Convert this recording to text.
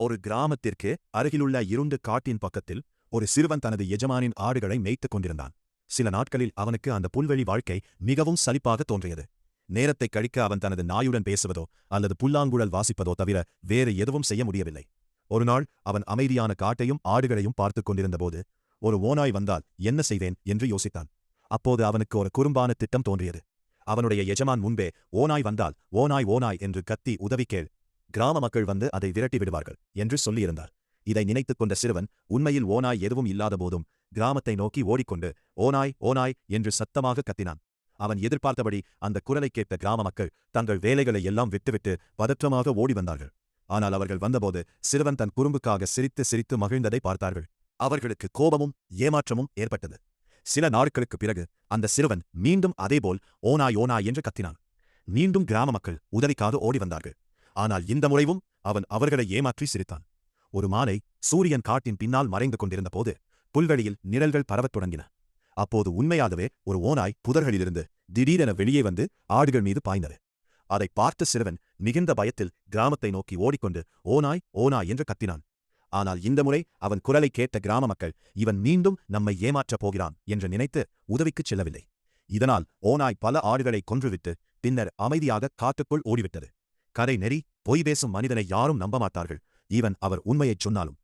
ஒரு கிராமத்திற்கு அருகிலுள்ள இருண்ட காட்டின் பக்கத்தில் ஒரு சிறுவன் தனது எஜமானின் ஆடுகளை மேய்த்துக் கொண்டிருந்தான். சில நாட்களில் அவனுக்கு அந்த புல்வெளி வாழ்க்கை மிகவும் சலிப்பாக தோன்றியது. நேரத்தை கழிக்க அவன் தனது நாயுடன் பேசுவதோ அல்லது புல்லாங்குழல் வாசிப்பதோ தவிர வேறு எதுவும் செய்ய முடியவில்லை. ஒருநாள் அவன் அமைதியான காட்டையும் ஆடுகளையும் பார்த்துக் கொண்டிருந்தபோது ஒரு ஓநாய் வந்தால் என்ன செய்வேன் என்று யோசித்தான். அப்போது அவனுக்கு ஒரு குறும்பான திட்டம் தோன்றியது. அவனுடைய எஜமான் முன்பே ஓநாய் வந்தால் ஓநாய் ஓநாய் என்று கத்தி உதவி கேள், கிராம மக்கள் வந்து அதை விரட்டி விடுவார்கள் என்று சொல்லியிருந்தார். இதை நினைத்துக் கொண்ட சிறுவன் உண்மையில் ஓநாய் எதுவும் இல்லாதபோதும் கிராமத்தை நோக்கி ஓடிக்கொண்டு ஓநாய் ஓநாய் என்று சத்தமாக கத்தினான். அவன் எதிர்பார்த்தபடி அந்த குரலை கேட்ட கிராம மக்கள் தங்கள் வேலைகளை எல்லாம் விட்டுவிட்டு பதற்றமாக ஓடி வந்தார்கள். ஆனால் அவர்கள் வந்தபோது சிறுவன் தன் குறும்புக்காக சிரித்து சிரித்து மகிழ்ந்ததை பார்த்தார்கள். அவர்களுக்கு கோபமும் ஏமாற்றமும் ஏற்பட்டது. சில நாட்களுக்குப் பிறகு அந்த சிறுவன் மீண்டும் அதேபோல் ஓநாய் ஓநாய் என்று கத்தினான். மீண்டும் கிராம மக்கள் உதவிக்காக ஓடி வந்தார்கள். ஆனால் இந்த முறைவும் அவன் அவர்களை ஏமாற்றி சிரித்தான். ஒரு மாலை சூரியன் காட்டின் பின்னால் மறைந்து கொண்டிருந்த போது புல்வெளியில் நிழல்கள் பரவத் தொடங்கின. அப்போது உண்மையாகவே ஒரு ஓநாய் புதர்களிலிருந்து திடீரென வெளியே வந்து ஆடுகள் மீது பாய்ந்தது. அதை பார்த்த சிறுவன் மிகுந்த பயத்தில் கிராமத்தை நோக்கி ஓடிக்கொண்டு ஓநாய் ஓநாய் என்று கத்தினான். ஆனால் இந்த முறை அவன் குரலை கேட்ட கிராம மக்கள் இவன் மீண்டும் நம்மை ஏமாற்றப் போகிறான் என்று நினைத்து உதவிக்குச் செல்லவில்லை. இதனால் ஓநாய் பல ஆடுகளை கொன்றுவிட்டு பின்னர் அமைதியாக காட்டுக்குள் ஓடிவிட்டது. கரை நெறி பொய் பேசும் மனிதனை யாரும் நம்பமாட்டார்கள். இவன் அவர் உண்மையைச் சொன்னாலும்